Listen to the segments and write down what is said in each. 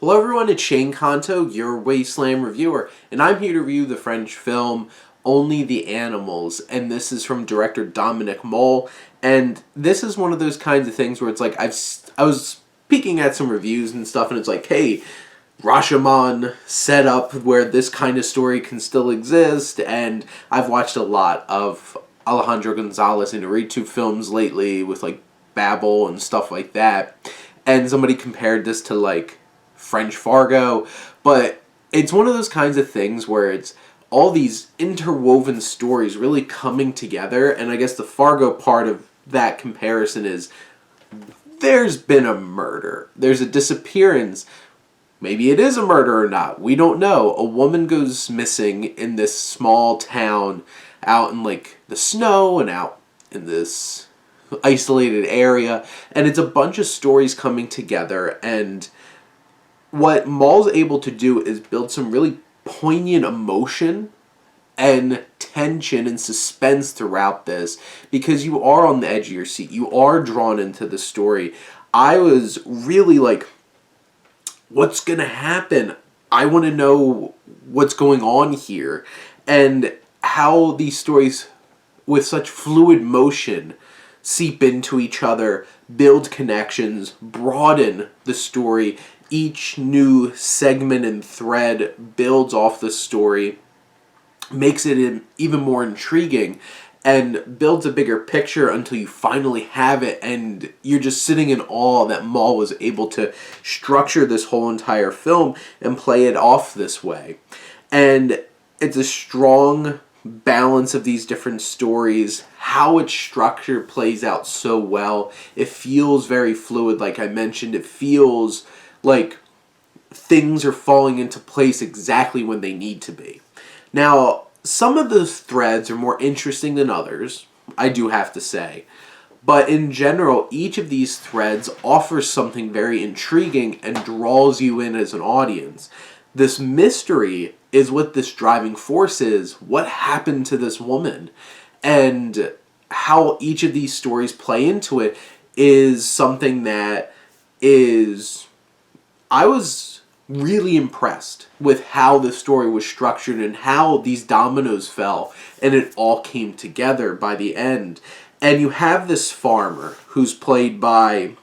Hello everyone, it's Shane Kanto, your Wasteland reviewer, and I'm here to review the French film Only the Animals, and this is from director Dominik Moll, and this is one of those kinds of things where it's like, I was peeking at some reviews and stuff, and it's like, hey, Rashomon set up where this kind of story can still exist, and I've watched a lot of Alejandro Gonzalez Iñárritu films lately with like Babel and stuff like that, and somebody compared this to like French Fargo, but it's one of those kinds of things where it's all these interwoven stories really coming together, and I guess the Fargo part of that comparison is there's been a murder, there's a disappearance. Maybe it is a murder or not. We don't know. A woman goes missing in this small town out in like the snow and out in this isolated area. And it's a bunch of stories coming together. And what Moll's able to do is build some really poignant emotion and tension and suspense throughout this. Because you are on the edge of your seat. You are drawn into the story. I was really like, what's going to happen? I want to know what's going on here. And how these stories, with such fluid motion, seep into each other, build connections, broaden the story. Each new segment and thread builds off the story, makes it even more intriguing, and builds a bigger picture until you finally have it, and you're just sitting in awe that Moll was able to structure this whole entire film and play it off this way. And it's a strong balance of these different stories. How it's structured plays out so well. It feels very fluid, like I mentioned. It feels like things are falling into place exactly when they need to be. Now, some of the threads are more interesting than others, I do have to say. But in general, each of these threads offers something very intriguing and draws you in as an audience. This mystery is what this driving force is. What happened to this woman? And how each of these stories play into it is something that is... I was really impressed with how the story was structured and how these dominoes fell, and it all came together by the end. And you have this farmer who's played by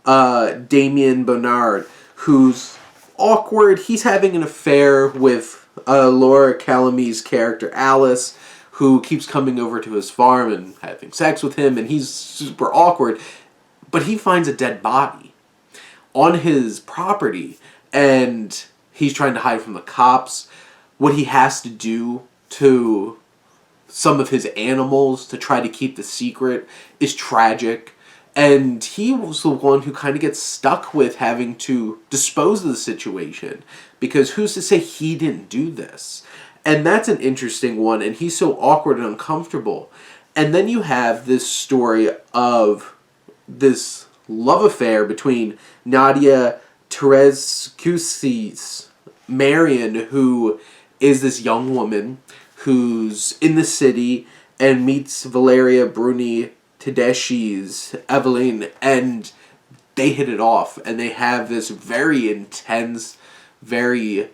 Damien Bonnard, who's awkward. He's having an affair with Laure Calamy's character Alice, who keeps coming over to his farm and having sex with him, and he's super awkward. But he finds a dead body on his property, and he's trying to hide from the cops. What he has to do to some of his animals to try to keep the secret is tragic. And he was the one who kind of gets stuck with having to dispose of the situation, because who's to say he didn't do this? And that's an interesting one, and he's so awkward and uncomfortable. And then you have this story of this love affair between Nadia, Tereszkiewicz, Marion, who is this young woman who's in the city and meets Valeria, Bruni, Tedeschi's Evelyn, and they hit it off, and they have this very intense, very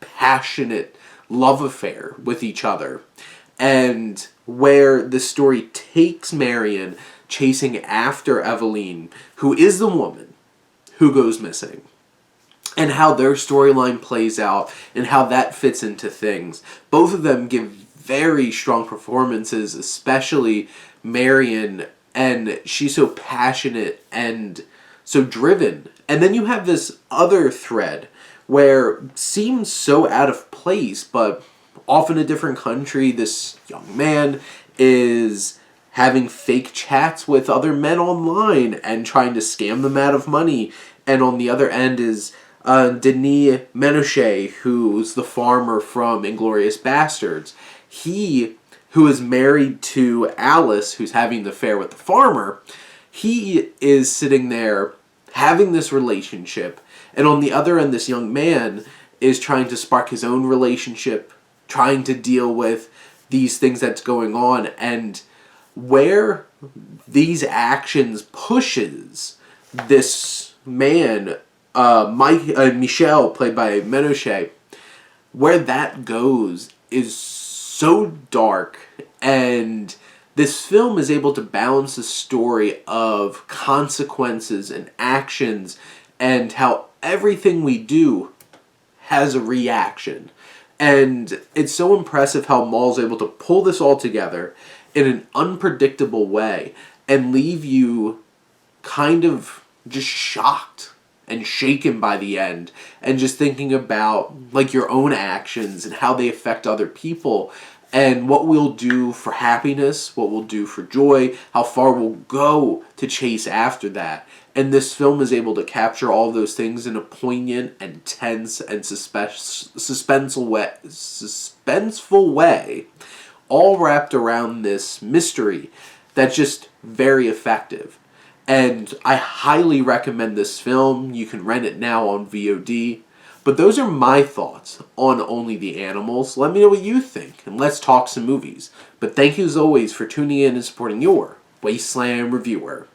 passionate love affair with each other. And where the story takes Marion chasing after Evelyn, who is the woman who goes missing, and how their storyline plays out and how that fits into things. Both of them give very strong performances, especially Marion, and she's so passionate and so driven. And then you have this other thread where it seems so out of place, but off in a different country, this young man is having fake chats with other men online and trying to scam them out of money. And on the other end is Denis Menochet, who's the farmer from Inglourious Basterds. He, who is married to Alice, who's having the affair with the farmer, he is sitting there having this relationship. And on the other end, this young man is trying to spark his own relationship, trying to deal with these things that's going on. And where these actions pushes this man Michel, played by Menochet, where that goes is so dark, and this film is able to balance the story of consequences and actions and how everything we do has a reaction. And it's so impressive how Moll's able to pull this all together in an unpredictable way and leave you kind of just shocked and shaken by the end, and just thinking about like your own actions and how they affect other people, and what we'll do for happiness, what we'll do for joy, how far we'll go to chase after that. And this film is able to capture all those things in a poignant and tense and suspenseful way, all wrapped around this mystery that's just very effective. And I highly recommend this film. You can rent it now on VOD. But those are my thoughts on Only the Animals. Let me know what you think, and let's talk some movies. But thank you as always for tuning in and supporting your Wasteland reviewer.